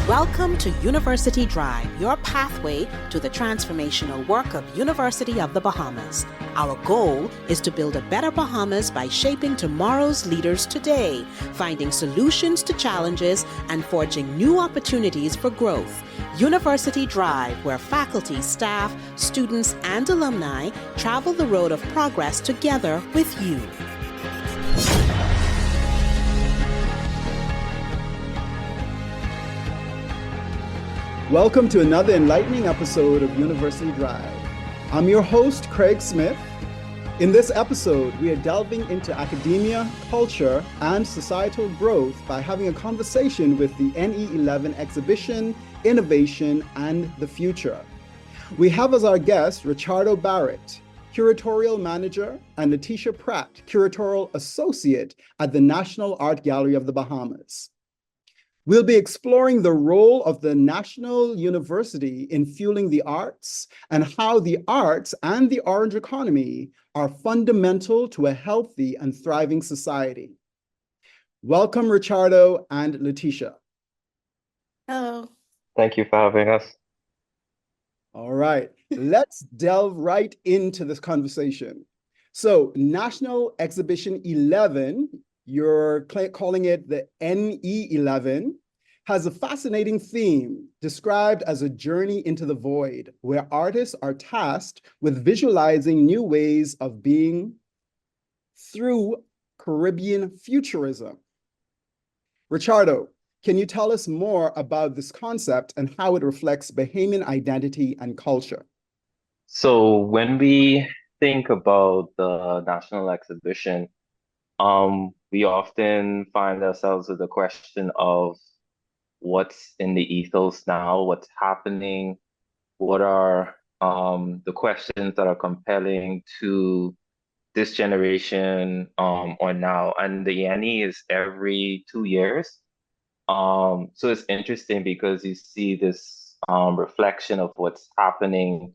Welcome to University Drive, your pathway to the transformational work of University of the Bahamas. Our goal is to build a better Bahamas by shaping tomorrow's leaders today, finding solutions to challenges, and forging new opportunities for growth. University Drive, where faculty, staff, students, and alumni travel the road of progress together with you. Welcome to another enlightening episode of University Drive. I'm your host, Craig Smith. In this episode, we are delving into academia, culture, and societal growth by having a conversation with the NE11 exhibition, Innovation, and the Future. We have as our guest Richardo Barrett, Curatorial Manager, and Letitia Pratt, Curatorial Associate at the National Art Gallery of the Bahamas. We'll be exploring the role of the National University in fueling the arts and how the arts and the orange economy are fundamental to a healthy and thriving society. Welcome, Richardo and Letitia. Hello. Thank you for having us. All right, let's delve right into this conversation. So, National Exhibition 11, you're calling it the NE11, has a fascinating theme described as a journey into the void, where artists are tasked with visualizing new ways of being through Caribbean futurism. Richardo, can you tell us more about this concept and how it reflects Bahamian identity and culture? So when we think about the national exhibition, we often find ourselves with the question of what's in the ethos now, what's happening, what are the questions that are compelling to this generation or now. And the NE is every 2 years. So it's interesting because you see this reflection of what's happening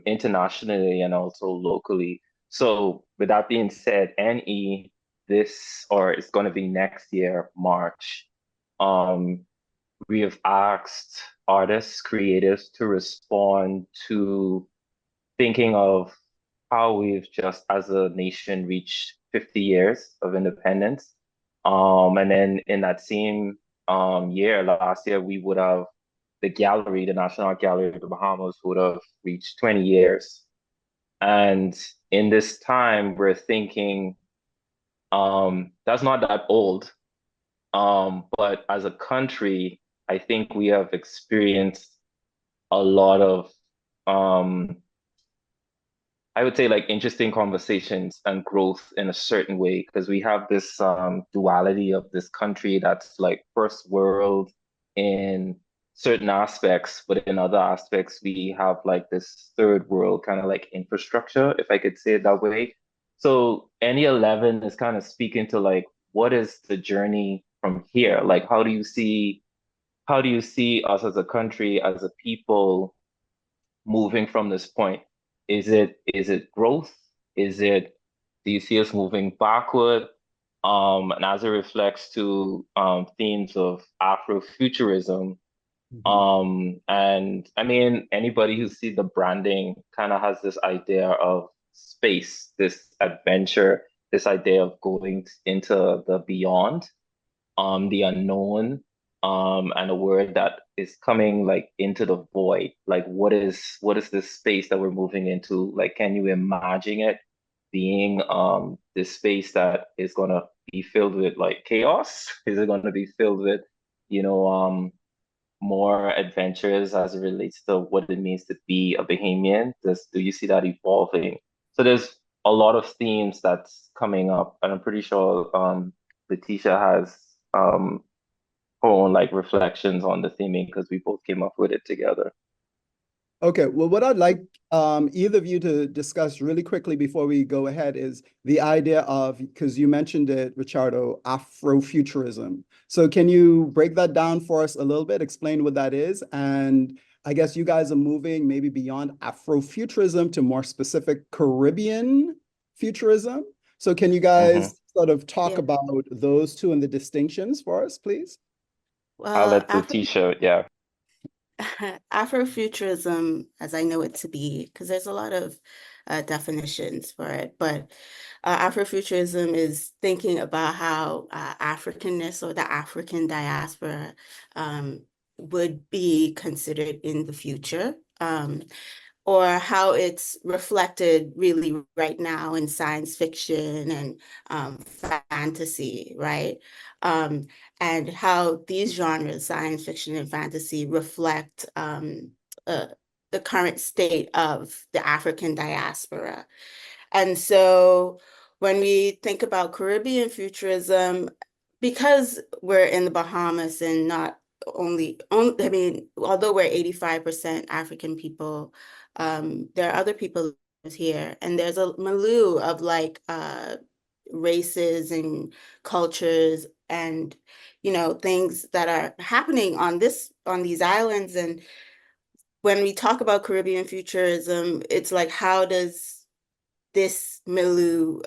internationally and also locally. So with that being said, NE it's going to be next year, March. We have asked artists, creatives to respond to thinking of how we've just as a nation reached 50 years of independence. And then in that same year, last year, we would have the gallery, the National Art Gallery of the Bahamas would have reached 20 years. And in this time, we're thinking, that's not that old. But as a country, I think we have experienced a lot of, I would say, like interesting conversations and growth in a certain way, because we have this duality of this country that's like first world in certain aspects, but in other aspects, we have like this third world kind of like infrastructure, if I could say it that way. So NE11 is kind of speaking to like, what is the journey from here? Like, how do you see us as a country, as a people moving from this point? Is it growth? Do you see us moving backward? And as it reflects to themes of Afrofuturism, and I mean, anybody who sees the branding kind of has this idea of space, this adventure, this idea of going into the beyond, the unknown, and a word that is coming like into the void. Like, what is this space that we're moving into? Like, can you imagine it being this space that is gonna be filled with like chaos? Is it gonna be filled with, more adventures as it relates to what it means to be a Bahamian? Do you see that evolving? So there's a lot of themes that's coming up, and I'm pretty sure Letitia has her own like reflections on the theming because we both came up with it together. Okay, well, what I'd like either of you to discuss really quickly before we go ahead is the idea of, because you mentioned it, Richardo, Afrofuturism. So can you break that down for us a little bit, explain what that is? And I guess you guys are moving maybe beyond Afrofuturism to more specific Caribbean futurism. So can you guys sort of talk about those two and the distinctions for us, please? I'll Well, let Letitia, yeah. Afrofuturism, as I know it to be, because there's a lot of definitions for it, but Afrofuturism is thinking about how Africanness or the African diaspora um, would be considered in the future. Or how it's reflected really right now in science fiction and fantasy, right? Um, and how these genres, science fiction and fantasy, reflect uh, the current state of the African diaspora. And so when we think about Caribbean futurism, because we're in the Bahamas and not I mean, although we're 85% African people, there are other people here, and there's a milieu of like races and cultures and things that are happening on these islands. And when we talk about Caribbean futurism, it's like, how does this milieu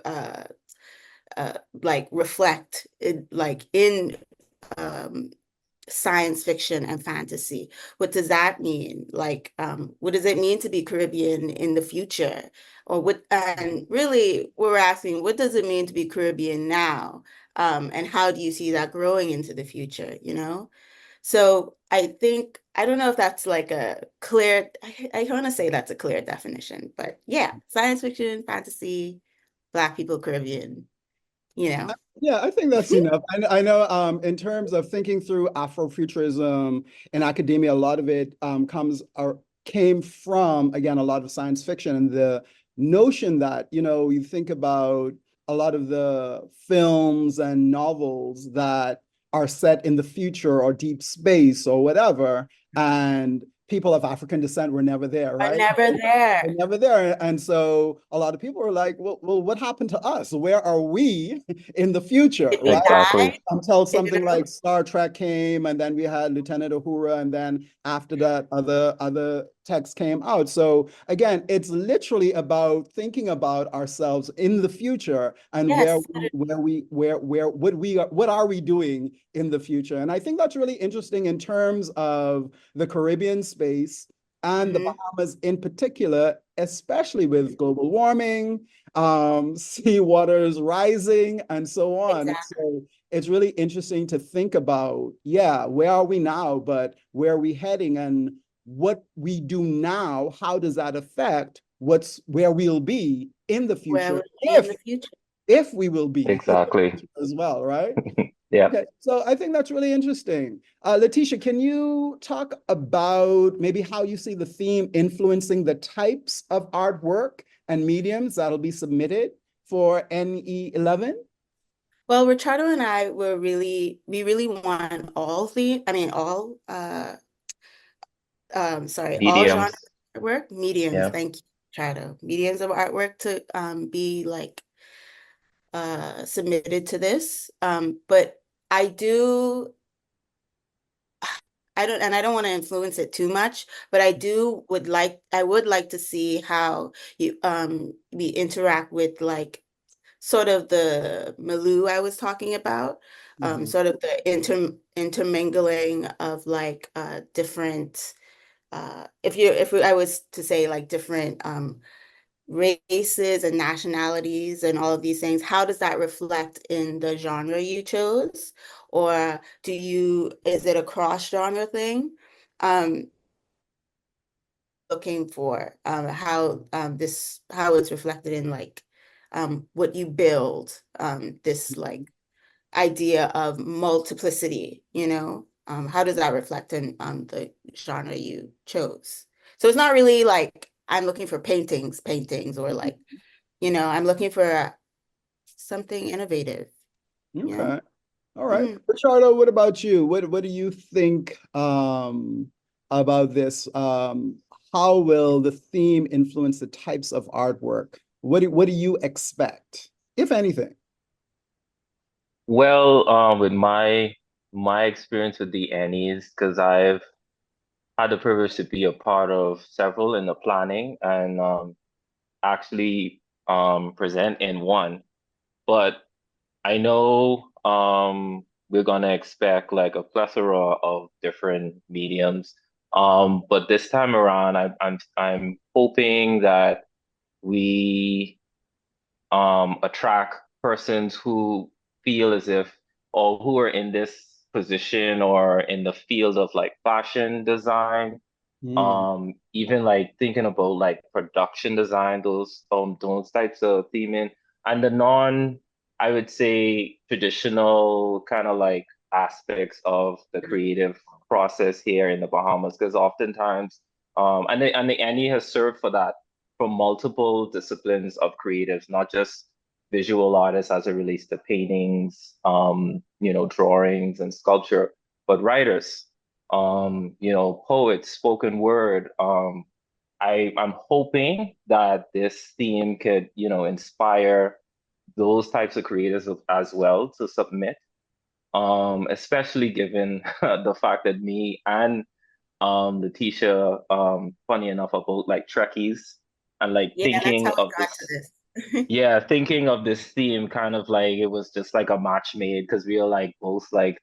like reflect it, like in um science fiction and fantasy? What does that mean? Like, what does it mean to be Caribbean in the future? Or what, and really, we're asking, what does it mean to be Caribbean now? And how do you see that growing into the future, you know? So I think, I don't know if that's like a clear, I want to say that's a clear definition, but yeah, science fiction, fantasy, Black people, Caribbean, you know? Yeah, I think that's enough. I know in terms of thinking through Afrofuturism in academia, a lot of it came from, again, a lot of science fiction and the notion that, you think about a lot of the films and novels that are set in the future or deep space or whatever, and people of African descent were never there, But right? never They're there. never there. And so a lot of people are like, well, what happened to us? Where are we in the future, Did we right? Exactly. die? Until You something know? like Star Trek came, and then we had Lieutenant Uhura, and then after that, other texts came out. So again, it's literally about thinking about ourselves in the future and Yes. what are we doing in the future? And I think that's really interesting in terms of the Caribbean space and the Mhm. Bahamas in particular, especially with global warming, sea waters rising, and so on. And Exactly. so it's really interesting to think about, yeah, where are we now, but where are we heading, and what we do now, how does that affect where we'll be in the Where future, will we be in the future? if we will be in the Exactly. future as well, right? Yeah. Okay, so I think that's really interesting. Letitia, can you talk about maybe how you see the theme influencing the types of artwork and mediums that'll be submitted for NE11? Well, Richardo and I we really want all sorry, all genres Mediums. of artwork, mediums, Yeah. thank you, Richardo. Mediums of artwork to be like submitted to this. But I do I don't want to influence it too much, but I would like to see how we interact with like sort of the milieu I was talking about, Mhm. sort of the intermingling of like different if I was to say like different races and nationalities and all of these things, how does that reflect in the genre you chose? Or is it a cross genre thing? Um, Looking for how it's reflected in like what you build, this like idea of multiplicity, you know? How does that reflect in the genre you chose? So it's not really like I'm looking for paintings, or like, I'm looking for something innovative, you know? Okay. All right. Mhm. Richardo, what about you? What do you think about this? How will the theme influence the types of artwork? What do you expect, if anything? Well, with my experience with the Annies, because I've had the privilege to be a part of several in the planning and actually present in one. But I know we're gonna expect like a plethora of different mediums. But this time around, I'm hoping that we attract persons who feel as if, or who are in this position or in the field of like fashion design, Mm. even like thinking about like production design, those types of theming, and the non, I would say, traditional kind of like aspects of the creative process here in the Bahamas, because oftentimes and the NE has served for that, for multiple disciplines of creatives, not just visual artists as it relates to paintings, drawings and sculpture, but writers, poets, spoken word. I'm hoping that this theme could, inspire those types of creators as well to submit. Especially given the fact that me and Letitia, funny enough, about like Trekkies and like Yeah, that's thinking how we of got to this, this. yeah, thinking of this theme kind of like it was just like a match made, because we are like both like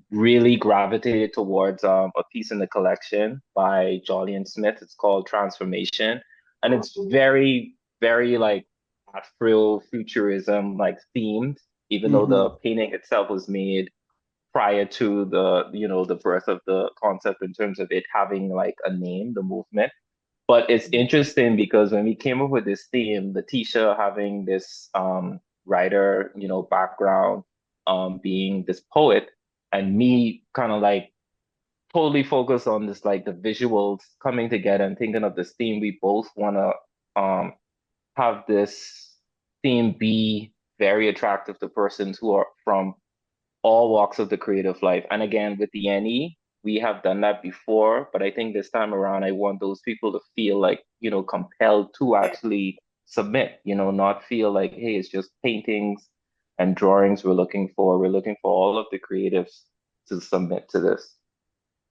really gravitated towards a piece in the collection by Jolly and Smith. It's called Transformation, and it's very, very like Afro-futurism like themed, even though the Hmm. painting itself was made prior to the birth of the concept in terms of it having like a name, the movement. But it's interesting because when we came up with this theme, Letitia having this writer, background, being this poet, and me kind of like totally focused on this like the visuals coming together and thinking of this theme. We both want to have this theme be very attractive to persons who are from all walks of the creative life. And again, with the NE, we have done that before, but I think this time around, I want those people to feel like, compelled to actually submit, not feel like, hey, it's just paintings and drawings we're looking for. We're looking for all of the creatives to submit to this.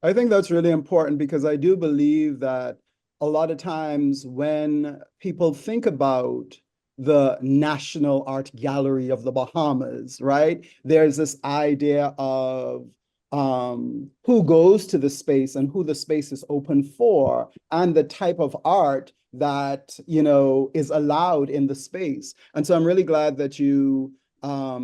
I think that's really important because I do believe that a lot of times when people think about the National Art Gallery of the Bahamas, right? There's this idea of who goes to the space and who the space is open for, and the type of art that, is allowed in the space. And so I'm really glad that you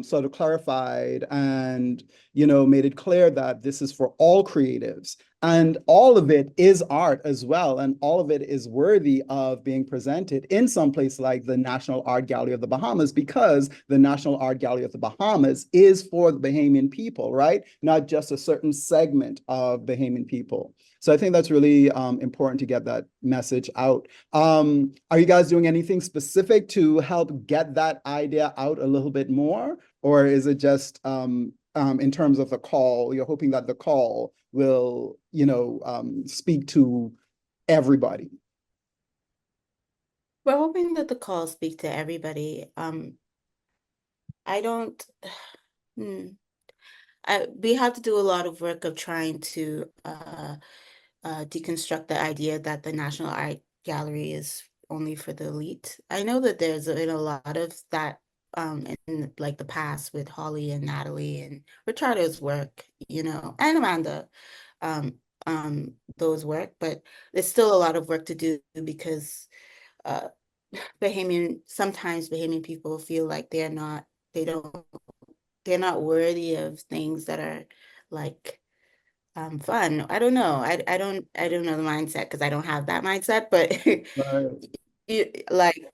sort of clarified and made it clear that this is for all creatives. And all of it is art as well. And all of it is worthy of being presented in some place like the National Art Gallery of the Bahamas, because the National Art Gallery of the Bahamas is for the Bahamian people, right? Not just a certain segment of Bahamian people. So I think that's really important to get that message out. Are you guys doing anything specific to help get that idea out a little bit more? Or is it just in terms of the call, you're hoping that the call will, speak to everybody? We're hoping that the calls speak to everybody. I don't, hmm, we have to do a lot of work of trying to deconstruct the idea that the National Art Gallery is only for the elite. I know that there's been a lot of that in like the past with Holly and Natalie and Richardo's work, and Amanda, um, those work, but there's still a lot of work to do because uh, sometimes Bahamian people feel like they don't, they're not worthy of things that are like fun. I don't know. I don't know the mindset because I don't have that mindset, but Right. like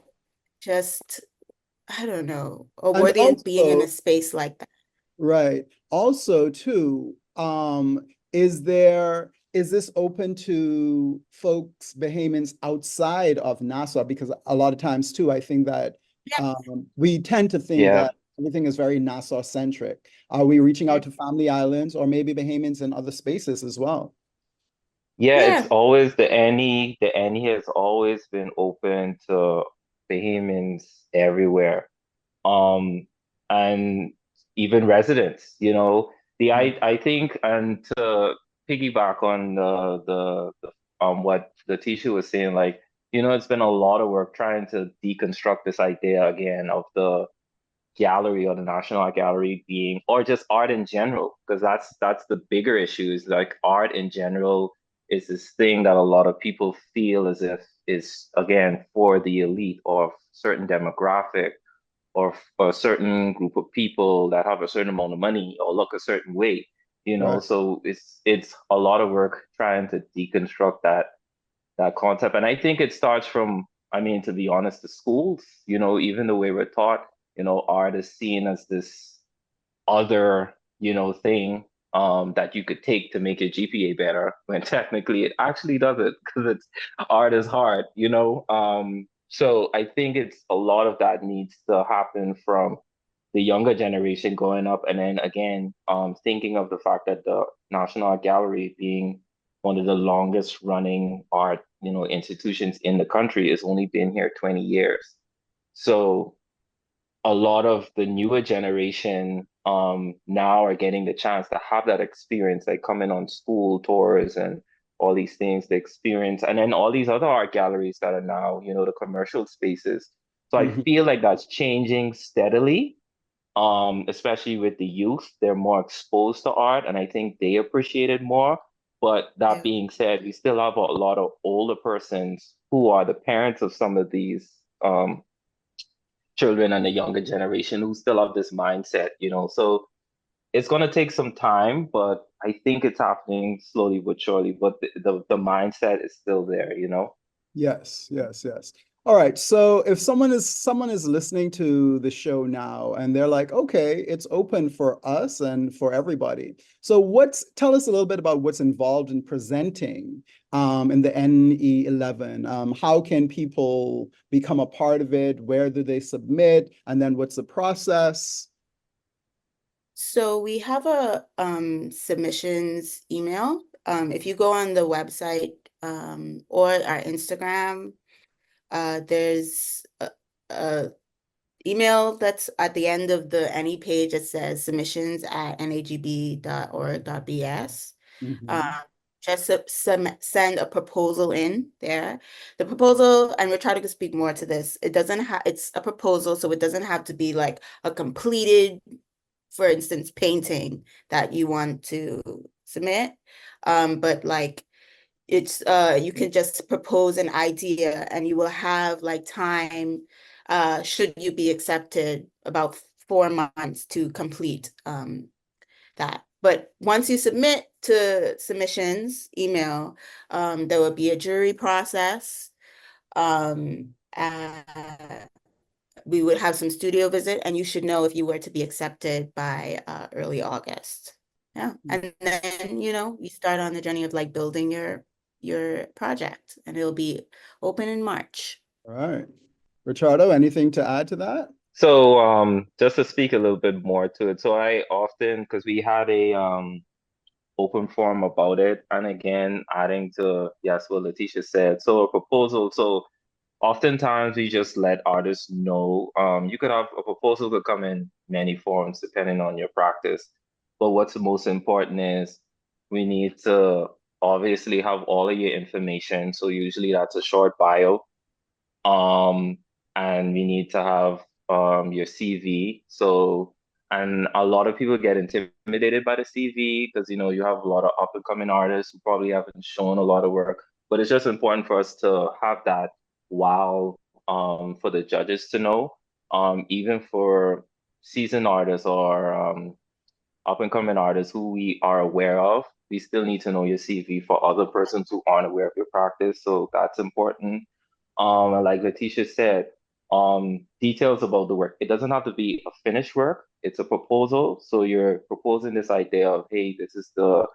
just I don't know, or And worthy of being in a also, space like that. right. Also, too, is this open to folks, Bahamians outside of Nassau? Because a lot of times too, I think that Yeah. we tend to think Yeah. that everything is very Nassau centric. Are we reaching out to Family Islands or maybe Bahamians in other spaces as well? Yeah, it's Yeah. always the NE has always been open to Bahamians everywhere. um, and even residents. I think, and to piggyback on the what Letitia was saying, like, it's been a lot of work trying to deconstruct this idea again of the gallery or the National Art Gallery being, or just art in general, because that's the bigger issue is like art in general is this thing that a lot of people feel as if is again for the elite or certain demographic or a certain group of people that have a certain amount of money or look a certain way, you know. Right. So it's a lot of work trying to deconstruct that concept. And I think it starts from, I mean, to be honest, the schools, you know, even the way we're taught, you know, art is seen as this other, you know, thing that you could take to make your GPA better when technically it actually doesn't because it's art is hard, you know. So I think it's a lot of that needs to happen from the younger generation growing up, and then again, thinking of the fact that the National Art Gallery being one of the longest running art, you know, institutions in the country, has only been here 20 years. So a lot of the newer generation now are getting the chance to have that experience, like coming on school tours and all these things, the experience, and then all these other art galleries that are now, you know, the commercial spaces. So I Mhm. feel like that's changing steadily, especially with the youth. They're more exposed to art, and I think they appreciate it more. But that Yeah. being said, we still have a lot of older persons who are the parents of some of these children and the younger generation who still have this mindset, you know. So it's gonna take some time, but I think it's happening slowly but surely. But the mindset is still there, you know. Yes, yes, yes. All right. So if someone is listening to the show now and they're like, okay, it's open for us and for everybody. So tell us a little bit about what's involved in presenting in the NE11. How can people become a part of it? Where do they submit? And then what's the process? So we have a submissions email. If you go on the website or our Instagram, there's a email that's at the end of the any page that says submissions@nagb.org.bs. Mhm. Uh, just send a proposal in there. The proposal, and Richardo can speak more to this. It doesn't have, it's a proposal, so it doesn't have to be like a completed, for instance, painting that you want to submit. But like it's you can just propose an idea and you will have like time should you be accepted about 4 months to complete that. But once you submit to submissions email, there will be a jury process. Uh, we would have some studio visit, and you should know if you were to be accepted by early August. Yeah, and then you start on the journey of like building your project, and it'll be open in March. All right. Richardo, anything to add to that? So just to speak a little bit more to it. So I often, because we had a open forum about it, and again, adding to yes, what Letitia said. So a proposal. So oftentimes we just let artists know. You could have a proposal could come in many forms depending on your practice. But what's most important is we need to obviously have all of your information. So usually that's a short bio. Um, and we need to have your CV. So, and a lot of people get intimidated by the CV because you know you have a lot of up and coming artists who probably haven't shown a lot of work. But it's just important for us to have that wow for the judges to know. Even for seasoned artists or up and coming artists who we are aware of, we still need to know your CV for other persons who aren't aware of your practice. So that's important. And like Letitia said, details about the work. It doesn't have to be a finished work. It's a proposal. So you're proposing this idea of, hey, this is the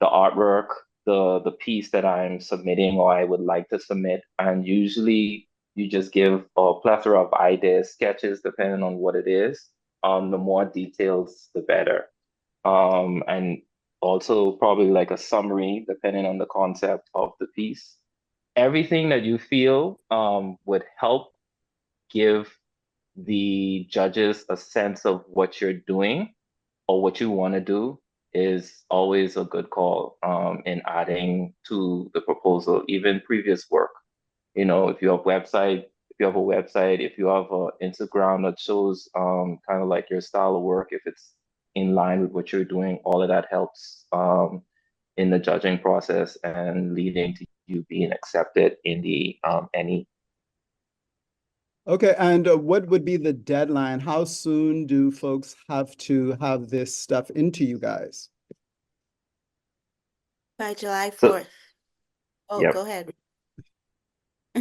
artwork, the piece that I'm submitting or I would like to submit. And usually you just give a plethora of ideas, sketches, depending on what it is. The more details, the better. And also probably like a summary, depending on the concept of the piece. Everything that you feel would help give the judges a sense of what you're doing or what you want to do is always a good call in adding to the proposal, even previous work. You know, if you have website, if you have a website, if you have an Instagram that shows kind of like your style of work, if it's in line with what you're doing, all of that helps in the judging process and leading to you being accepted in the NE. Okay, and what would be the deadline? How soon do folks have to have this stuff into you guys? By July So 4th. Oh, yeah, go ahead.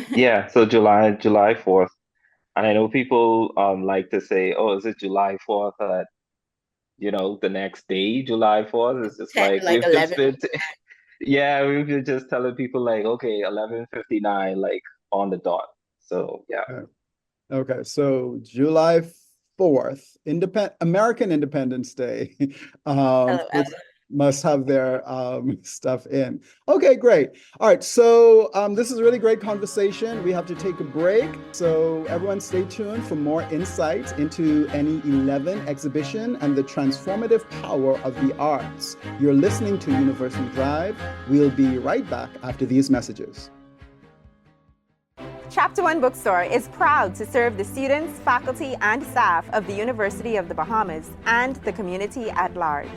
yeah. So July 4th. And I know people like to say, "Oh, is it July 4th?" The next day, July 4th. It's just like Like we've just 11. been, yeah, we've been just telling people like, okay, 11:59, like on the dot. So yeah. Okay, so July 4th, American Independence Day. Folks must have their stuff in. Okay, great. All right, so this is a really great conversation. We have to take a break. So everyone stay tuned for more insights into NE11 exhibition and the transformative power of the arts. You're listening to University Drive. We'll be right back after these messages. Chapter One Bookstore is proud to serve the students, faculty, and staff of the University of the Bahamas and the community at large.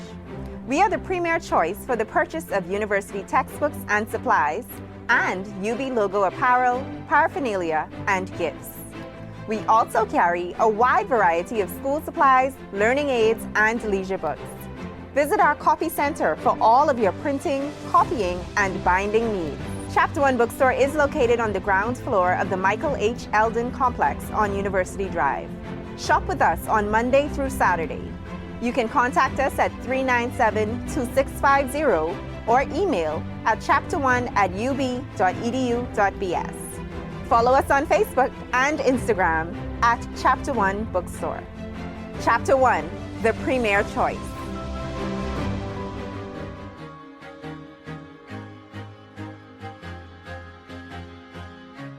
We are the premier choice for the purchase of university textbooks and supplies, and UB logo apparel, paraphernalia, and gifts. We also carry a wide variety of school supplies, learning aids, and leisure books. Visit our copy center for all of your printing, copying, and binding needs. Chapter One Bookstore is located on the ground floor of the Michael H. Eldon Complex on University Drive. Shop with us on Monday through Saturday. You can contact us at 397-2650 or email at chapter1@ub.edu.bs. Follow us on Facebook and Instagram at Chapter One Bookstore. Chapter One, the premier choice.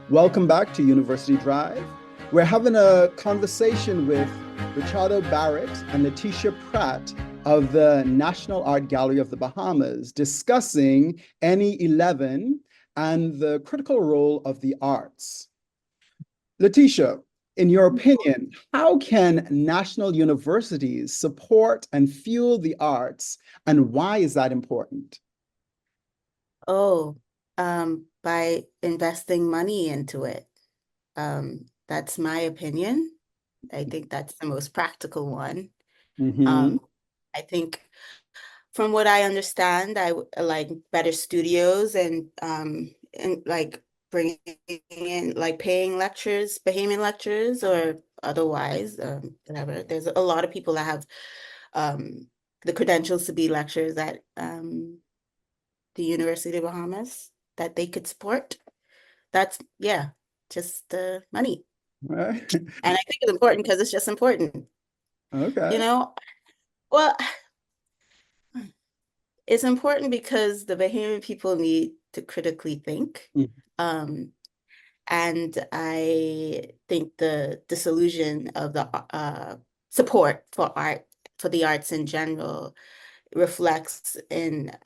Welcome back to University Drive. We're having a conversation with Richardo Barrett and Letitia Pratt of the National Art Gallery of the Bahamas, discussing NE11 and the critical role of the arts. Letitia, in your opinion, how can national universities support and fuel the arts, and why is that important? Oh, by investing money into it. That's my opinion. I think that's the most practical one. Mm-hmm. I think from what I understand, I like better studios and like bringing in like paying lectures, Bahamian lectures or otherwise, whatever. There's a lot of people that have the credentials to be lecturers at the University of Bahamas that they could support. That's just money. Right. And I think it's important because it's just important. Okay. Well, it's important because the Bahamian people need to critically think. Mm. And I think the disillusion of the support for the arts in general reflects in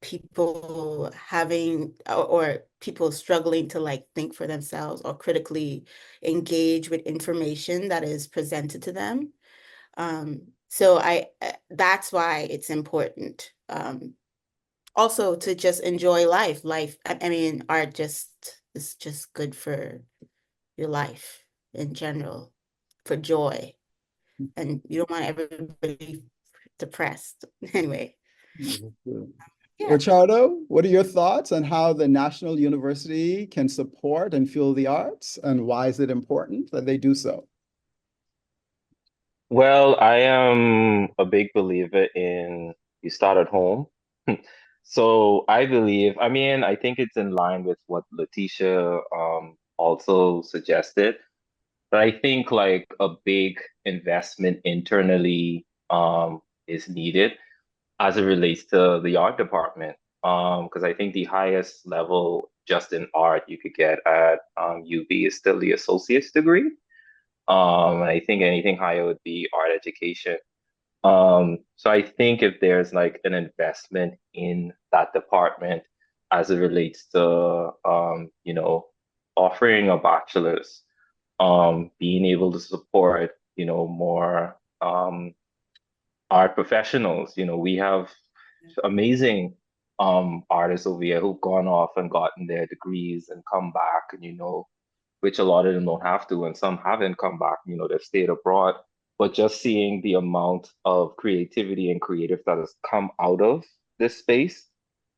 people having or people struggling to like think for themselves or critically engage with information that is presented to them. So that's why it's important. Also to just enjoy life. I mean, art is just good for your life in general, for joy. And you don't want everybody depressed anyway. Yeah. Richardo, what are your thoughts on how the National University can support and fuel the arts, and why is it important that they do so? Well, I am a big believer in you start at home. So I believe, I mean, I think it's in line with what Letitia also suggested. But I think like a big investment internally is needed as it relates to the art department. Because I think the highest level just in art you could get at UB is still the associate's degree. And I think anything higher would be art education. So I think if there's like an investment in that department as it relates to offering a bachelor's, being able to support, more art professionals. We have amazing artists over here who've gone off and gotten their degrees and come back, and which a lot of them don't have to, and some haven't come back, they've stayed abroad. But just seeing the amount of creativity and creative that has come out of this space,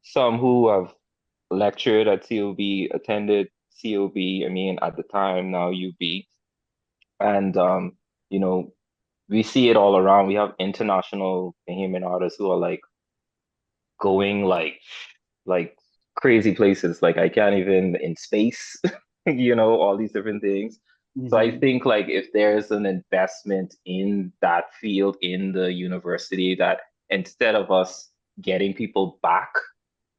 some who have lectured at COB, attended COB, I mean, at the time, now UB, and you know, we see it all around. We have international Bahamian artists who are like going like crazy places. Like I can't even in space, all these different things. So I Mhm. think like if there's an investment in that field in the university, that instead of us getting people back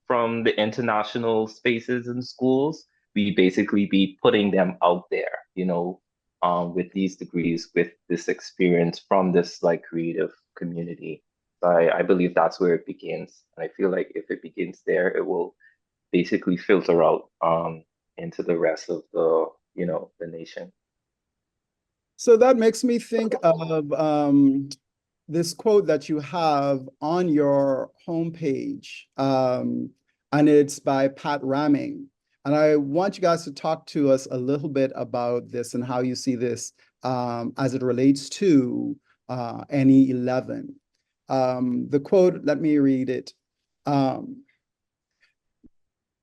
from the international spaces and schools, we basically be putting them out there, with these degrees, with this experience from this like creative community. So I believe that's where it begins. And I feel like if it begins there, it will basically filter out into the rest of the nation. So that makes me think of this quote that you have on your homepage, and it's by Pat Ramming. And I want you guys to talk to us a little bit about this and how you see this as it relates to NE11. The quote, let me read it. Um,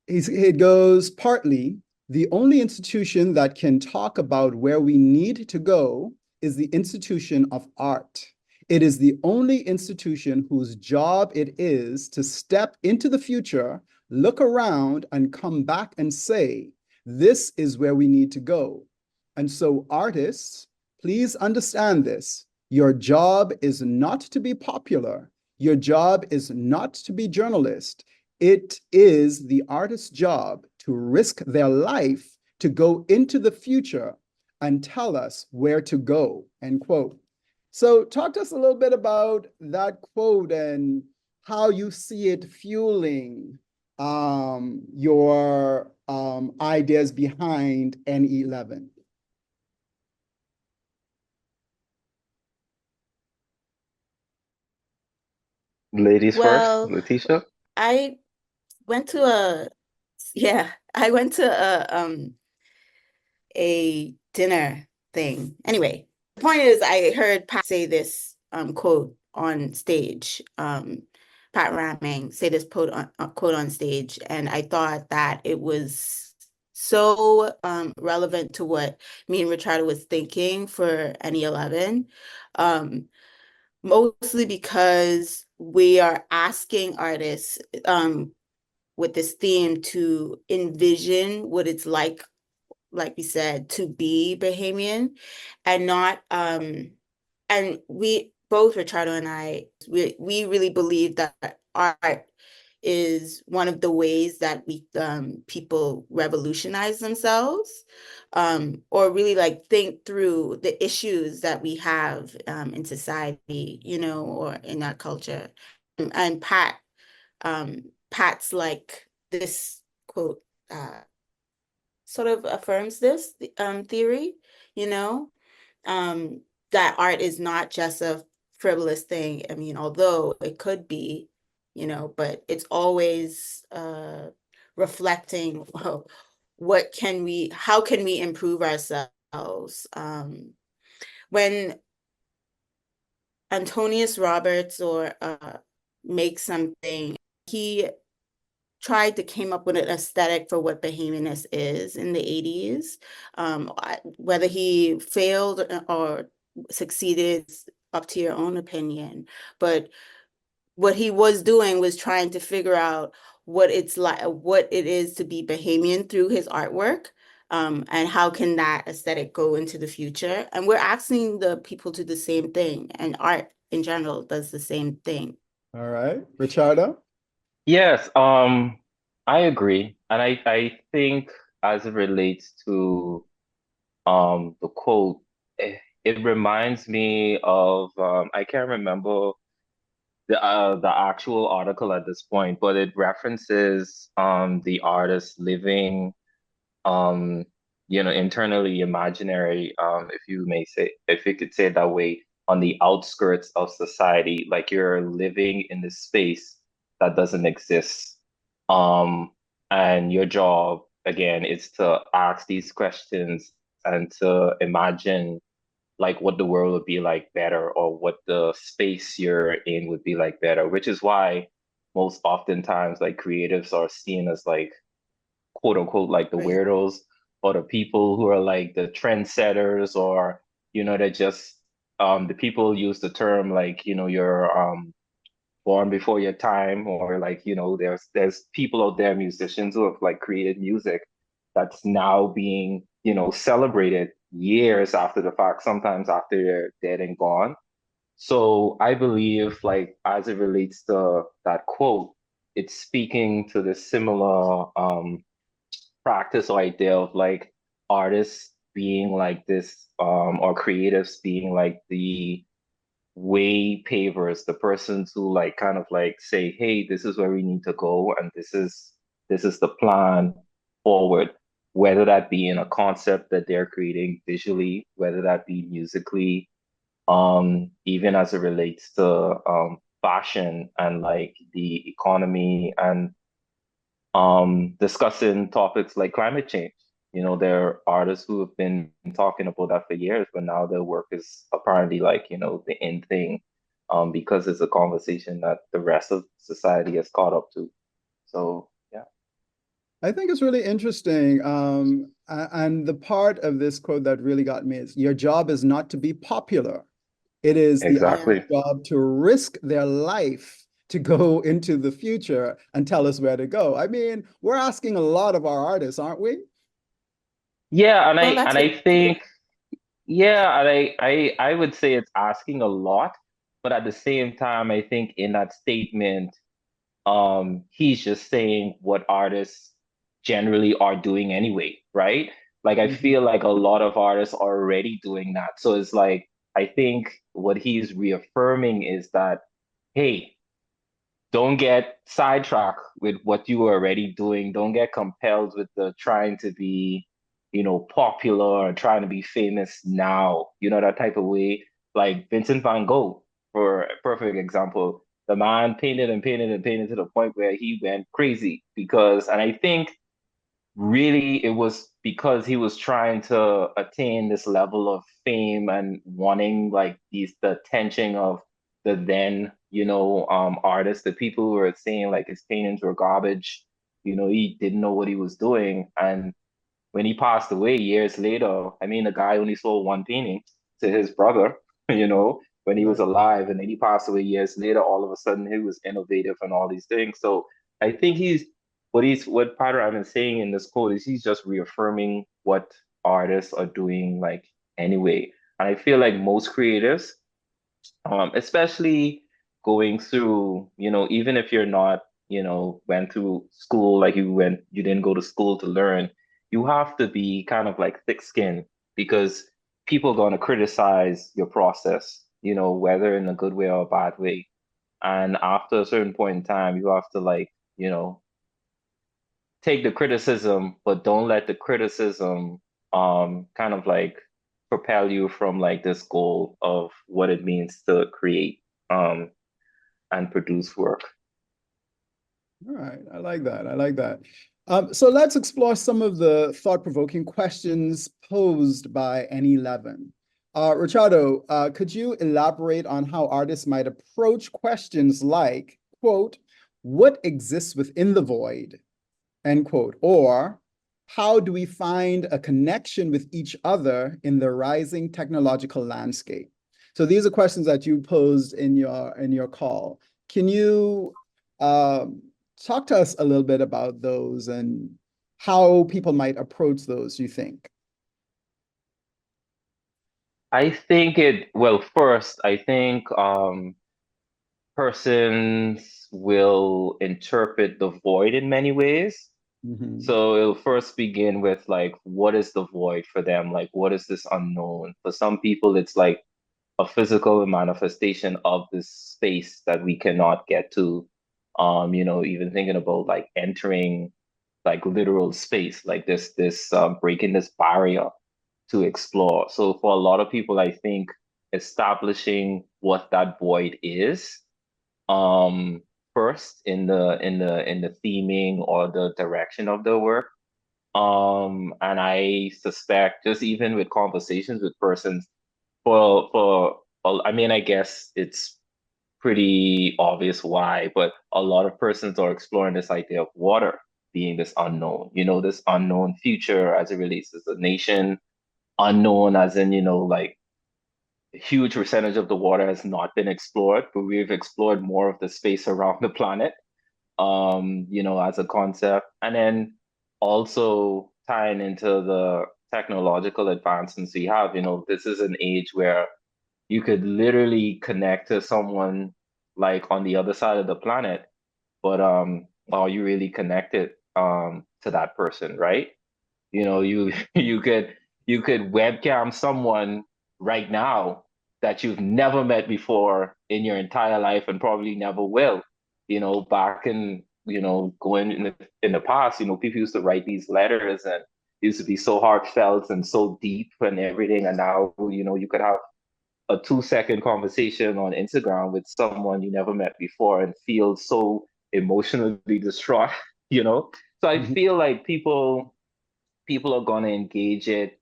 it goes, partly, the only institution that can talk about where we need to go is the institution of art. It is the only institution whose job it is to step into the future, look around, and come back and say, this is where we need to go. And so, artists, please understand this. Your job is not to be popular. Your job is not to be journalist. It is the artist's job to risk their life to go into the future and tell us where to go, end quote. So talk to us a little bit about that quote and how you see it fueling your ideas behind NE11. Ladies first, Well, Letitia. I went to I went to a dinner thing. Anyway, the point is I heard Pat say this quote on stage. Pat Ramming say this quote on stage, and I thought that it was so relevant to what me and Richardo was thinking for NE11. Mostly because we are asking artists with this theme to envision what it's like we said, to be Bahamian and not and we both, Richardo and I, we really believe that art is one of the ways that we people revolutionize themselves, or really like think through the issues that we have in society, or in our culture. And Pat's like this quote sort of affirms this theory, you know, that art is not just a frivolous thing. I mean, although it could be, but it's always reflecting how can we improve ourselves? When Antonius Roberts or makes something, he tried to came up with an aesthetic for what Bahamianness is in the 80s. Whether he failed or succeeded, up to your own opinion. But what he was doing was trying to figure out what it's like, what it is to be Bahamian through his artwork. And how can that aesthetic go into the future? And we're asking the people to do the same thing, and art in general does the same thing. All right, Richardo? Yes, I agree. And I think as it relates to the quote, it reminds me of I can't remember the actual article at this point, but it references the artist living um internally imaginary, if you could say it that way, on the outskirts of society, like you're living in this space that doesn't exist. Um, and your job, again, is to ask these questions and to imagine like what the world would be like better, or what the space you're in would be like better, which is why most oftentimes like creatives are seen as like quote unquote like the Right. weirdos, or the people who are like the trendsetters, or they're just the people use the term like you're born before your time, or like there's people out there, musicians who have like created music that's now being celebrated years after the fact, sometimes after they're dead and gone. So I believe, like, as it relates to that quote, it's speaking to the similar practice or idea of like artists being like this, or creatives being like the way pavers, the persons who like kind of like say, hey, this is where we need to go, and this is the plan forward, whether that be in a concept that they're creating visually, whether that be musically, even as it relates to fashion and like the economy, and discussing topics like climate change. There are artists who have been talking about that for years, but now their work is apparently like, the in thing, because it's a conversation that the rest of society has caught up to. So, yeah. I think it's really interesting. And the part of this quote that really got me is your job is not to be popular. It is the Yeah. artist's Exactly. job to risk their life to go into the future and tell us where to go. I mean, we're asking a lot of our artists, aren't we? Yeah, and I Well, that's and what, I think yeah, and I would say it's asking a lot, but at the same time, I think in that statement, he's just saying what artists generally are doing anyway, right? Like I Mhm. feel like a lot of artists are already doing that. So it's like I think what he's reaffirming is that, hey, don't get sidetracked with what you are already doing. Don't get compelled with the trying to be, popular or trying to be famous now, that type of way. Like Vincent van Gogh, for a perfect example. The man painted and painted and painted to the point where he went crazy because, and I think really it was because he was trying to attain this level of fame and wanting like the attention of the then artists, the people who were saying like his paintings were garbage. He didn't know what he was doing, and when he passed away years later, I mean, the guy only sold one painting to his brother, when he was Right. alive, and then he passed away years later. All of a sudden, he was innovative and all these things. So I think what Pattern is saying in this quote is he's just reaffirming what artists are doing, like anyway. And I feel like most creatives, especially going through, even if you're not, went through school, like you didn't go to school to learn, you have to be kind of like thick-skinned because people are going to criticize your process, whether in a good way or a bad way. And after a certain point in time, you have to like, take the criticism, but don't let the criticism kind of like propel you from like this goal of what it means to create and produce work. All right. I like that. I like that. So let's explore some of the thought-provoking questions posed by NELEVEN. Richardo, could you elaborate on how artists might approach questions like, quote, what exists within the void, end quote, or how do we find a connection with each other in the rising technological landscape? So these are questions that you posed in your call. Can you talk to us a little bit about those and how people might approach those, you think? First, I think persons will interpret the void in many ways. Mhm. So it'll first begin with like, what is the void for them? Like, what is this unknown? For some people, it's like a physical manifestation of this space that we cannot get to. Even thinking about like entering like literal space, like this breaking this barrier to explore. So for a lot of people, I think establishing what that void is, um, first in the theming or the direction of the work. And I suspect just even with conversations with persons, I mean, I guess it's pretty obvious why, but a lot of persons are exploring this idea of water being this unknown, this unknown future as it relates to the nation, unknown as in, like a huge percentage of the water has not been explored, but we've explored more of the space around the planet, as a concept. And then also tying into the technological advancements we have, this is an age where you could literally connect to someone like on the other side of the planet, but are you really connected to that person, right? You you could webcam someone right now that you've never met before in your entire life and probably never will. Back in, going in the past, people used to write these letters and it used to be so heartfelt and so deep and everything. And now, you could have a 2-second conversation on Instagram with someone you never met before and feel so emotionally distraught, you know? So I feel like people are gonna engage it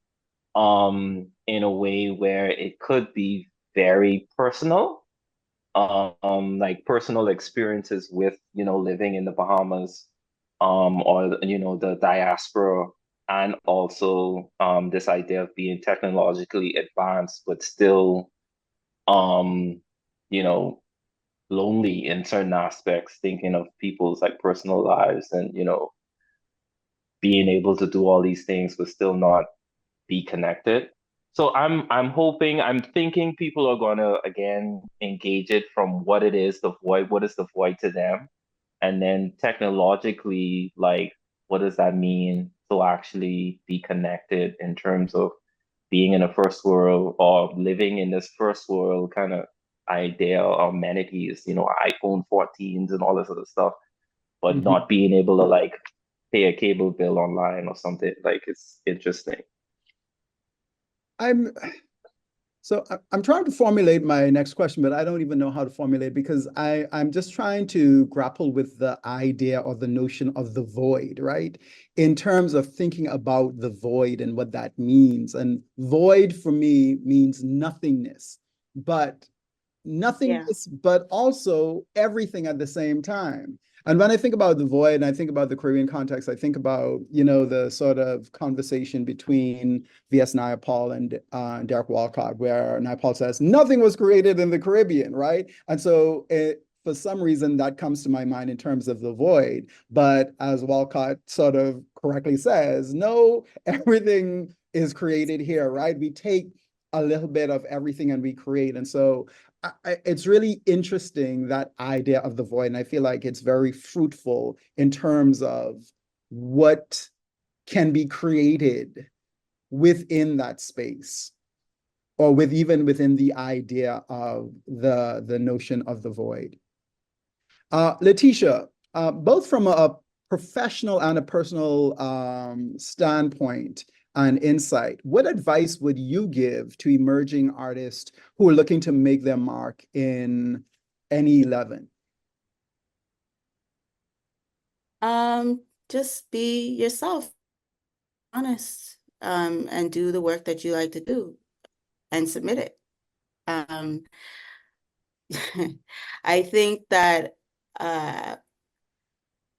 in a way where it could be very personal, like personal experiences with, living in the Bahamas, or the diaspora, and also this idea of being technologically advanced but still you know, lonely in certain aspects, thinking of people's like personal lives and, being able to do all these things but still not be connected. So I'm thinking people are gonna again engage it from what it is, the void, what is the void to them, and then technologically, like what does that mean to actually be connected in terms of being in a first world or living in this first world kind of idea or amenities, iPhone 14s and all this other stuff, but not being able to like pay a cable bill online or something. Like it's interesting. I'm trying to formulate my next question, but I don't even know how to formulate because I'm just trying to grapple with the idea or the notion of the void, right? In terms of thinking about the void and what that means. And void for me means nothingness, but also everything at the same time. And when I think about the void and I think about the Caribbean context, I think about, the sort of conversation between V.S. Naipaul and Derek Walcott, where Naipaul says, nothing was created in the Caribbean, right? And so for some reason, that comes to my mind in terms of the void. But as Walcott sort of correctly says, no, everything is created here, right? We take a little bit of everything and we create. And so it's really interesting, that idea of the void. And I feel like it's very fruitful in terms of what can be created within that space, or even within the idea of the notion of the void. Letitia, both from a professional and a personal standpoint and insight, what advice would you give to emerging artists who are looking to make their mark in NELEVEN? Just be yourself, honest, and do the work that you like to do and submit it. I think that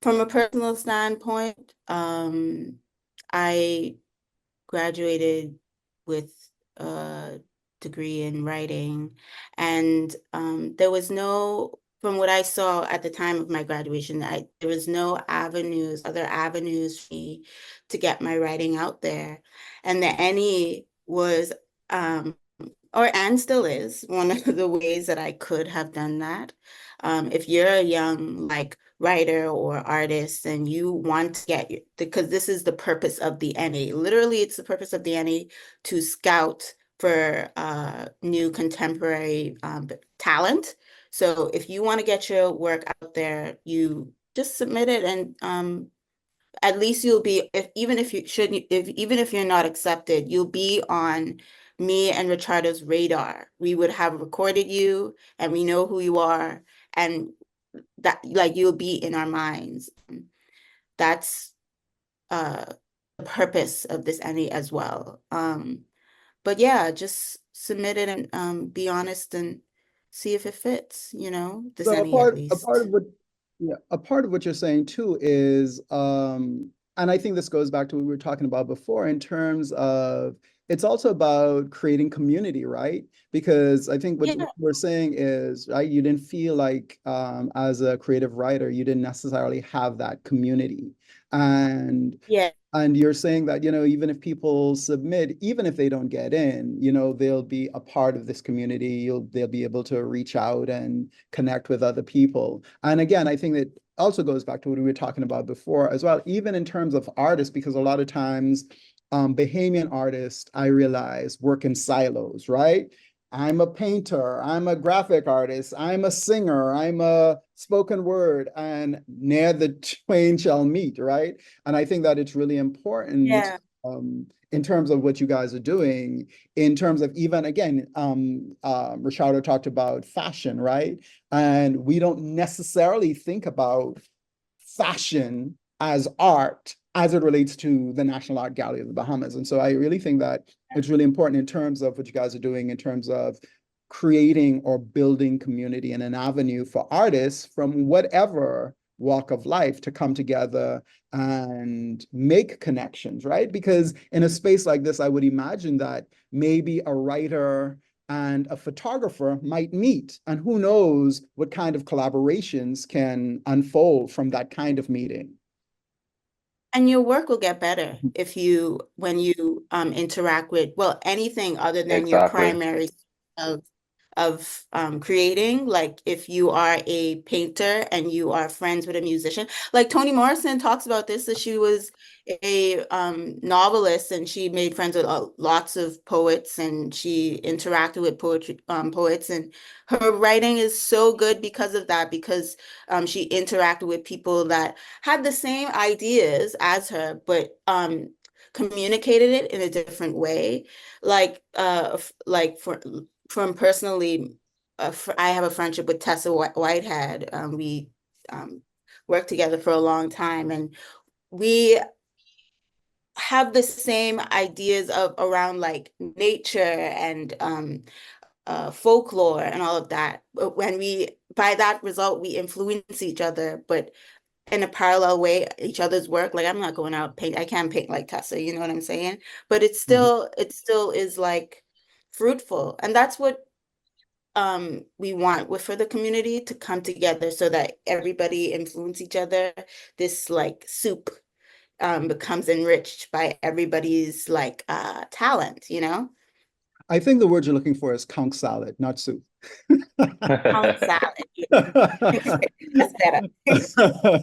from a personal standpoint, I graduated with a degree in writing, and there was no, from what I saw at the time of my graduation, there was no other avenues for me to get my writing out there. And the NE was, and still is, one of the ways that I could have done that. If you're a young writer or artist and you want to get, because this is the purpose of the NE. Literally, it's the purpose of the NE to scout for new contemporary talent. So if you want to get your work out there, you just submit it and at least you'll be, if even if you shouldn't, if even if you're not accepted, you'll be on me and Richardo's radar. We would have recorded you, and we know who you are, and that like you'll be in our minds. That's the purpose of this NE as well. But yeah, just submit it and be honest and see if it fits, this So NE at a part least. of what, yeah, a part of what you're saying too is, and I think this goes back to what we were talking about before in terms of it's also about creating community, right? Because I think what Yeah, we're saying is, right, you didn't feel like as a creative writer, you didn't necessarily have that community. And yeah. and you're saying that, even if people submit, even if they don't get in, they'll be a part of this community. They'll be able to reach out and connect with other people. And again, I think that also goes back to what we were talking about before as well, even in terms of artists, because a lot of times Bahamian artists, I realize, work in silos, right? I'm a painter, I'm a graphic artist, I'm a singer, I'm a spoken word, and ne'er the twain shall meet, right? And I think that it's really important Yeah. in terms of what you guys are doing, in terms of even, again, Richardo talked about fashion, right? And we don't necessarily think about fashion as art as it relates to the National Art Gallery of the Bahamas. And so I really think that it's really important in terms of what you guys are doing in terms of creating or building community and an avenue for artists from whatever walk of life to come together and make connections, right? Because in a space like this, I would imagine that maybe a writer and a photographer might meet, and who knows what kind of collaborations can unfold from that kind of meeting. And your work will get better if when you interact with, well, anything other than your Exactly. primary of creating. Like if you are a painter and you are friends with a musician, like Toni Morrison talks about this, that she was a novelist and she made friends with lots of poets and she interacted with poets, and her writing is so good because of that, because she interacted with people that had the same ideas as her, but communicated it in a different way. Like from personally, I have a friendship with Tessa Whitehead. We worked together for a long time, and we have the same ideas of around like nature and folklore and all of that. But by that result, we influence each other, but in a parallel way, each other's work. Like I'm not going out paint. I can't paint like Tessa, you know what I'm saying? But Mhm. it still is like fruitful. And that's what we want with for the community to come together so that everybody influence each other. This like soup becomes enriched by everybody's like talent. I think the word you're looking for is conch salad, not soup. Pound salad. That's better.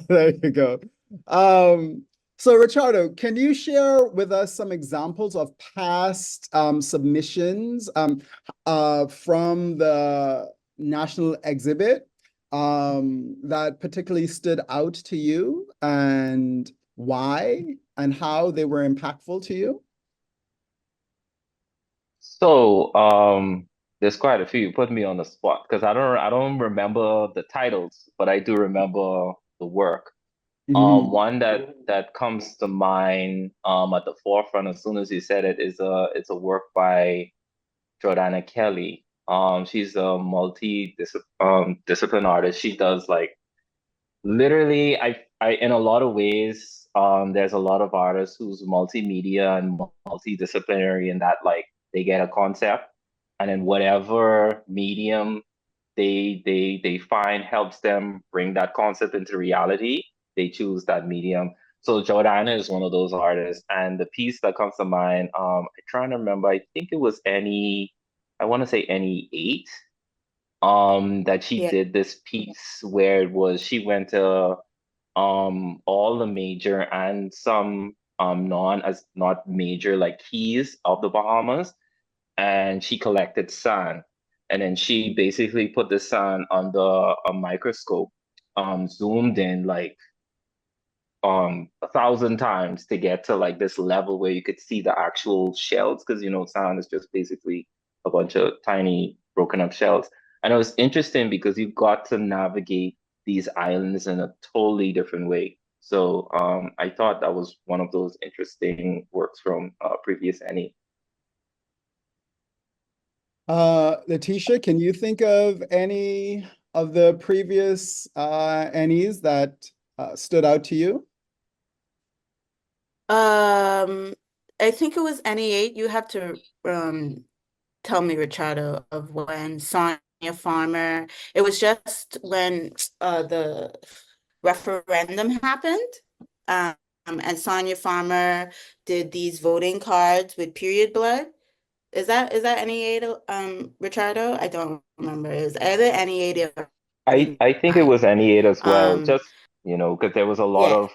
There you go. Um, so Richardo, can you share with us some examples of past submissions from the national exhibit that particularly stood out to you, and why and how they were impactful to you? So, there's quite a few. You put me on the spot because I don't remember the titles, but I do remember the work. Mhm. One that comes to mind at the forefront as soon as you said it is it's a work by Jordana Kelly. She's a discipline artist. She does like literally I in a lot of ways there's a lot of artists who's multimedia and multidisciplinary in that like they get a concept and then whatever medium they find helps them bring that concept into reality, they choose that medium. So Jordana is one of those artists, and the piece that comes to mind, I'm trying to remember, I think it was I want to say NE8, that she Yeah. did this piece where it was she went to all the major and some as not major like keys of the Bahamas, and she collected sand, and then she basically put the sand under a microscope, zoomed in like 1,000 times to get to like this level where you could see the actual shells, because sand is just basically a bunch of tiny broken up shells. And it was interesting because you got to navigate these islands in a totally different way. So I thought that was one of those interesting works from previous NE. Letitia, can you think of any of the previous NEs that stood out to you? I think it was NE8. You have to tell me, Richardo, of when Sonia Farmer. It was just when the referendum happened. And Sonia Farmer did these voting cards with period blood. Is that NE8, Richardo? I don't remember. It was either NE8 or I think it was NE8 as well, Um, just because there was a lot yeah. of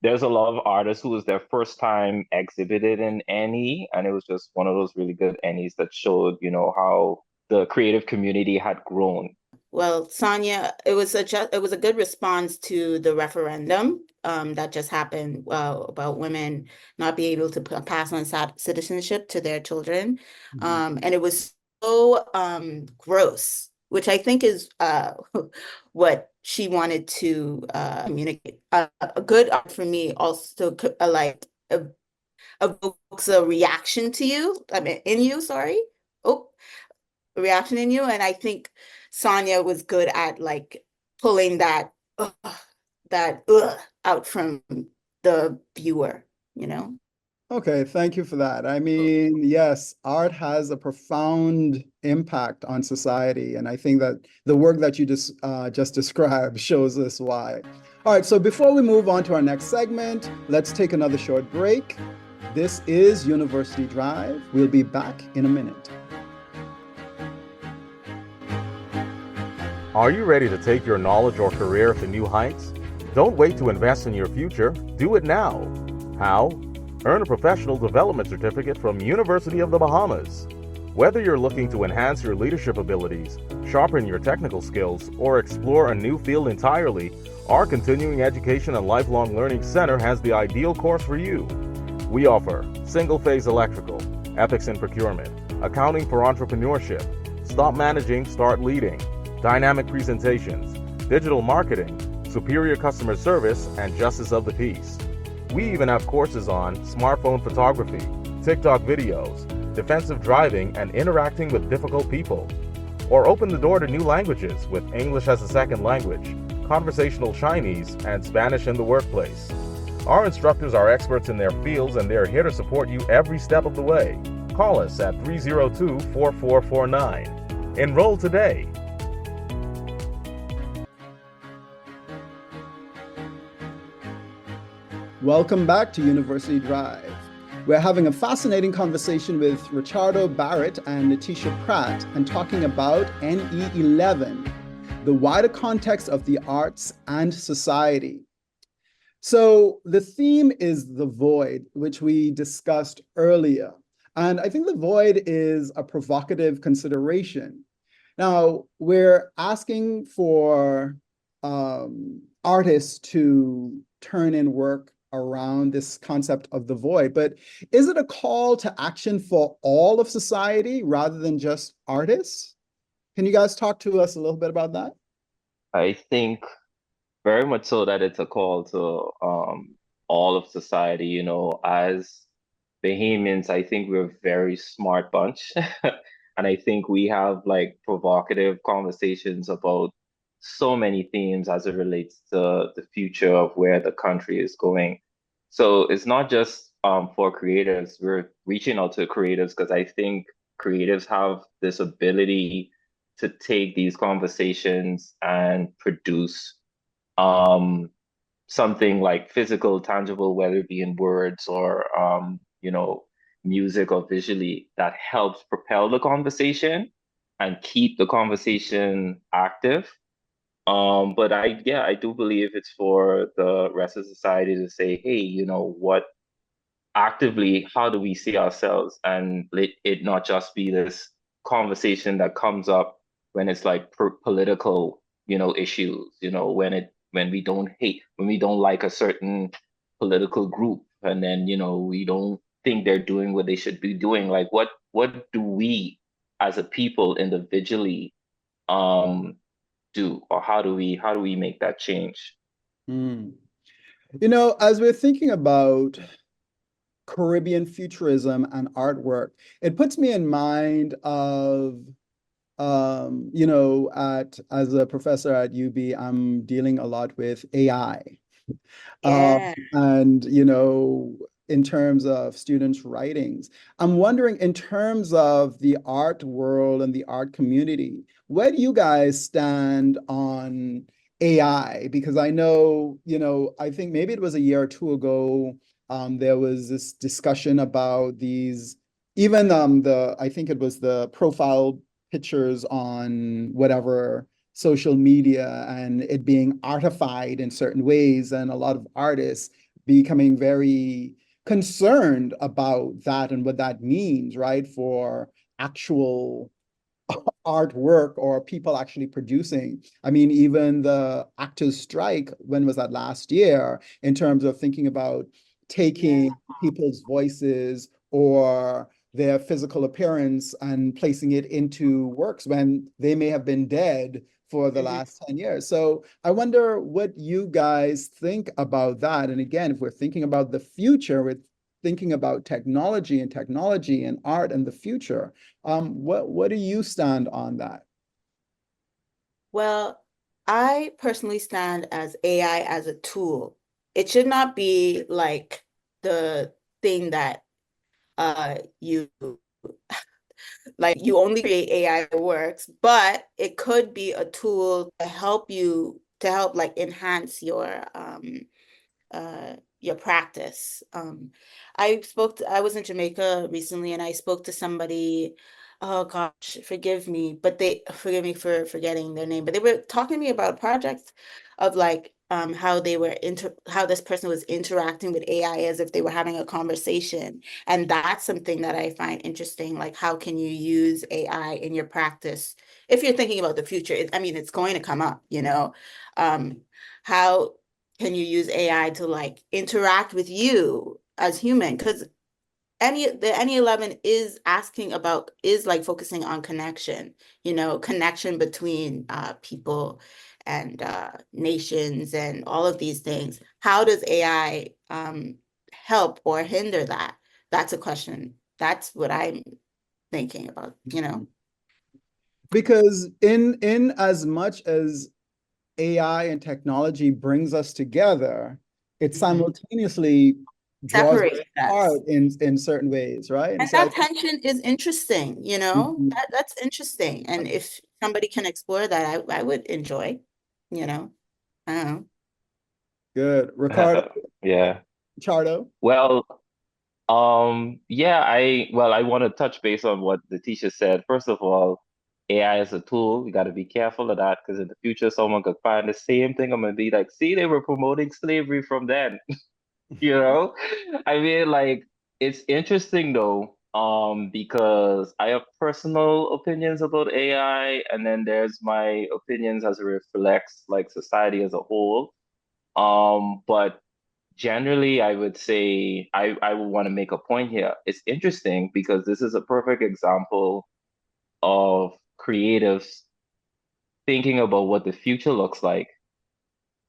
there's a lot of artists who was their first time exhibited in NE, and it was just one of those really good NEs that showed, how the creative community had grown. Well, Sonia, it was a good response to the referendum that just happened about women not being able to pass on citizenship to their children. And it was so gross, which I think is what she wanted to communicate. A good art for me also like evokes a reaction to you, I mean, in you, sorry. Oh, reaction in you. And I think Sonia was good at like pulling that out from the viewer, you know? Okay, thank you for that. I mean, yes, art has a profound impact on society, and I think that the work that you just described shows us why. All right, so before we move on to our next segment, let's take another short break. This is University Drive. We'll be back in a minute. Are you ready to take your knowledge or career to new heights? Don't wait to invest in your future. Do it now. How? Earn a professional development certificate from University of the Bahamas. Whether you're looking to enhance your leadership abilities, sharpen your technical skills, or explore a new field entirely, our Continuing Education and Lifelong Learning Center has the ideal course for you. We offer single-phase electrical, ethics in procurement, accounting for entrepreneurship, stop managing, start leading, dynamic presentations, digital marketing, superior customer service, and justice of the peace. We even have courses on smartphone photography, TikTok videos, defensive driving, and interacting with difficult people. Or open the door to new languages with English as a second language, conversational Chinese, and Spanish in the workplace. Our instructors are experts in their fields and they're here to support you every step of the way. Call us at 302-4449. Enroll today. Welcome back to University Drive. We're having a fascinating conversation with Richardo, Barrett, and Letitia Pratt, and talking about NE11, the wider context of the arts and society. So the theme is the void, which we discussed earlier. And I think the void is a provocative consideration. Now, we're asking for artists to turn in work around this concept of the void, but is it a call to action for all of society rather than just artists? Can you guys talk to us a little bit about that? I think very much so that it's a call to all of society. As Bahamians, I think we're a very smart bunch. And I think we have like provocative conversations about so many themes as it relates to the future of where the country is going. So it's not just for creators. We're reaching out to creators because I think creatives have this ability to take these conversations and produce something like physical, tangible, whether it be in words or music or visually, that helps propel the conversation and keep the conversation active. But I do believe it's for the rest of society to say, hey, what actively, how do we see ourselves? And let it not just be this conversation that comes up when it's like political, issues, when it when we don't hate, when we don't like a certain political group, and then, we don't think they're doing what they should be doing. Like, what do we as a people individually do, or how do we make that change? Mm. As we're thinking about Caribbean futurism and artwork, it puts me in mind of as a professor at UB, I'm dealing a lot with AI. Yeah. And, in terms of students' writings, I'm wondering, in terms of the art world and the art community, where do you guys stand on AI? Because I know, I think maybe it was a year or two ago, there was this discussion about these, even I think it was the profile pictures on whatever social media and it being artified in certain ways, and a lot of artists becoming very concerned about that and what that means, right, for actual artwork or people actually producing. I mean, even the actors' strike, when was that, last year, in terms of thinking about taking people's voices or their physical appearance and placing it into works when they may have been dead for the last 10 years. So I wonder what you guys think about that. And again, if we're thinking about the future, with thinking about technology and art and the future, what do you stand on that? Well, I personally stand as AI as a tool. It should not be like the thing that you like you only create AI works, but it could be a tool to help you to help like enhance your practice. I was in Jamaica recently and I spoke to somebody, oh gosh, forgive me for forgetting their name, but they were talking to me about a project of like how this person was interacting with AI as if they were having a conversation. And that's something that I find interesting. Like, how can you use AI in your practice if you're thinking about the future? I mean, it's going to come up, how can you use AI to like interact with you as human? Because the NE11 is like focusing on connection, connection between people and nations and all of these things. How does AI help or hinder that? That's a question. That's what I'm thinking about. Because in as much as AI and technology brings us together, it simultaneously draws us Separate us. apart in certain ways, right? And And so I that think, tension is interesting, Mhm. that's interesting. And if somebody can explore that, I would enjoy, you know, I don't know. Good. Ricardo, Yeah. Chardo. Well, yeah, I want to touch base on what Letitia said. First of all, AI is a tool. We got to be careful of that, because in the future, someone could find the same thing. I'm gonna be like, see, they were promoting slavery from then. You know? I mean, like, it's interesting though, because I have personal opinions about AI, and then there's my opinions as it reflects like society as a whole. But generally, I would say I would want to make a point here. It's interesting because this is a perfect example of creatives thinking about what the future looks like,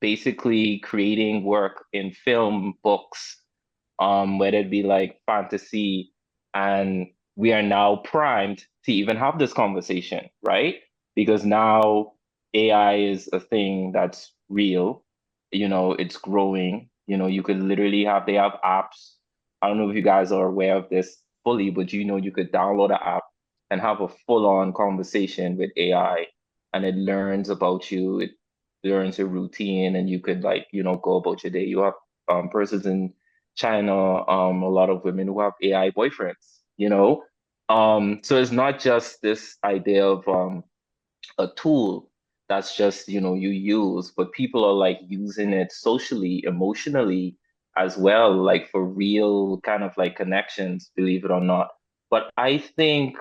basically creating work in film, books, whether it be like fantasy, and we are now primed to even have this conversation, right? Because now AI is a thing that's real, it's growing. You could literally they have apps. I don't know if you guys are aware of this fully, but you could download an app and have a full-on conversation with AI, and it learns about you, it learns your routine, and you could like, go about your day. You have persons in China, a lot of women who have AI boyfriends. So it's not just this idea of a tool that's just, you use, but people are like using it socially, emotionally as well, like for real kind of like connections, believe it or not. But I think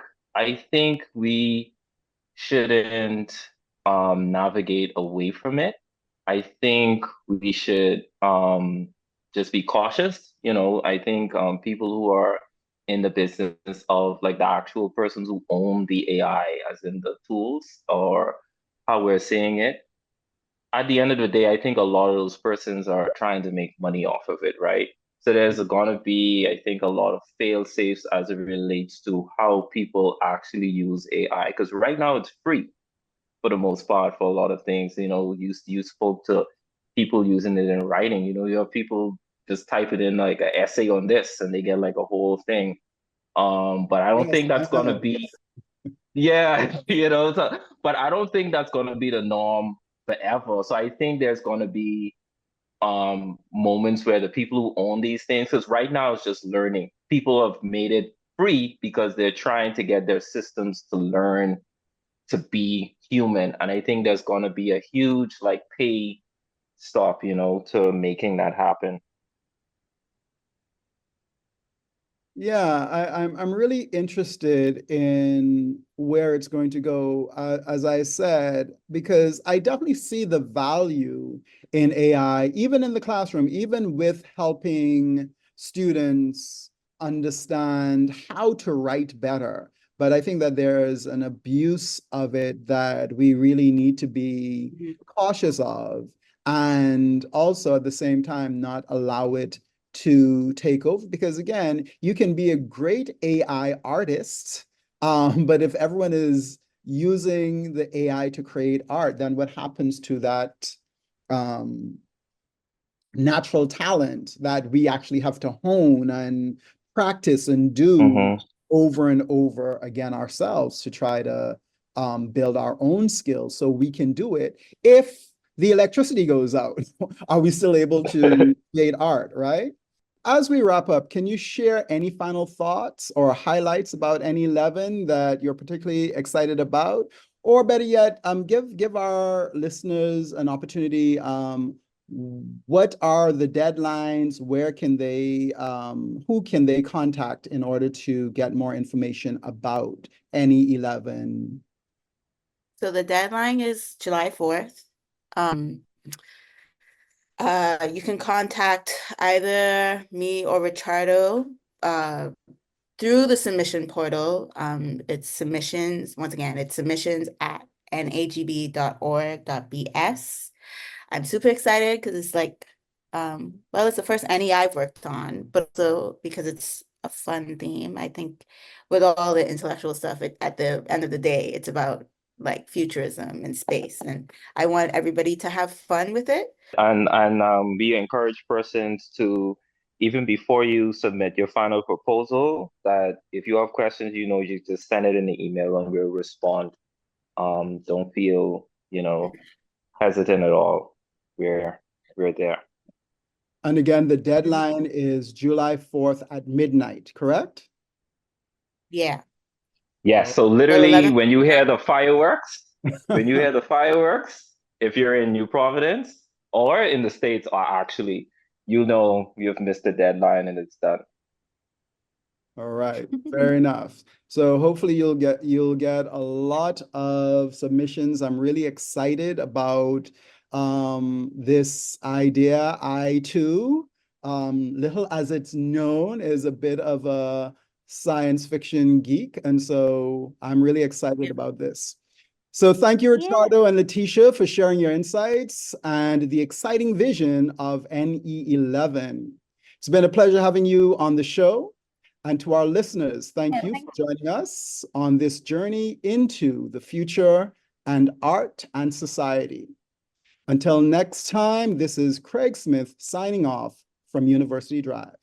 we shouldn't navigate away from it. I think we should just be cautious. I think people who are in the business of like the actual persons who own the AI, as in the tools or how we're seeing it, at the end of the day, I think a lot of those persons are trying to make money off of it, right? So there's gonna be, I think, a lot of fail safes as it relates to how people actually use AI. Because right now it's free for the most part for a lot of things. You spoke to people using it in writing. You have people just type it in like an essay on this and they get like a whole thing. But I don't Yes, think I that's gonna know. be, yeah, but I don't think that's gonna be the norm forever. So I think there's gonna be moments where the people who own these things, because right now it's just learning. People have made it free because they're trying to get their systems to learn to be human. And I think there's gonna be a huge like pay stop, to making that happen. Yeah, I'm really interested in where it's going to go, as I said, because I definitely see the value in AI, even in the classroom, even with helping students understand how to write better. But I think that there's an abuse of it that we really need to be cautious of, and also at the same time not allow it to take over, because again, you can be a great AI artist, but if everyone is using the AI to create art, then what happens to that natural talent that we actually have to hone and practice and do Mm-hmm. over and over again ourselves to try to build our own skills so we can do it? If the electricity goes out, are we still able to create art, right? As we wrap up, can you share any final thoughts or highlights about NELEVEN that you're particularly excited about? Or better yet, give our listeners an opportunity. What are the deadlines? Where can they, who can they contact in order to get more information about NELEVEN? So the deadline is July 4th. You can contact either me or Richardo through the submission portal. It's submissions, once again, it's submissions@nagb.org.bs. I'm super excited because it's like, well, it's the first NE I've worked on, but also because it's a fun theme. I think with all the intellectual stuff, at the end of the day, it's about like futurism and space, and I want everybody to have fun with it. And we encourage persons to, even before you submit your final proposal, that if you have questions, you just send it in the email and we'll respond. Don't feel, hesitant at all. We're there. And again, the deadline is July 4th at midnight, correct? Yeah. Yes, so Well, literally 11. when you hear the fireworks, if you're in New Providence or in the States, or actually, you've missed the deadline and it's done. All right, fair enough. So hopefully you'll get a lot of submissions. I'm really excited about this idea. I too, little as it's known, is a bit of a science fiction geek, and so I'm really excited about this. So thank you, Richardo and Letitia, for sharing your insights and the exciting vision of NE11. It's been a pleasure having you on the show. And to our listeners, thank you for joining us on this journey into the future and art and society. Until next time, this is Craig Smith signing off from University Drive.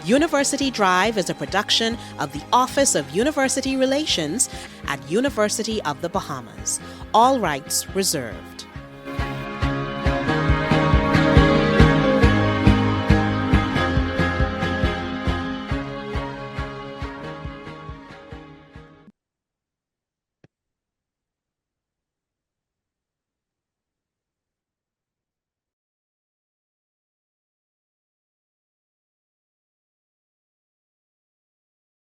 University Drive is a production of the Office of University Relations at University of the Bahamas. All rights reserved.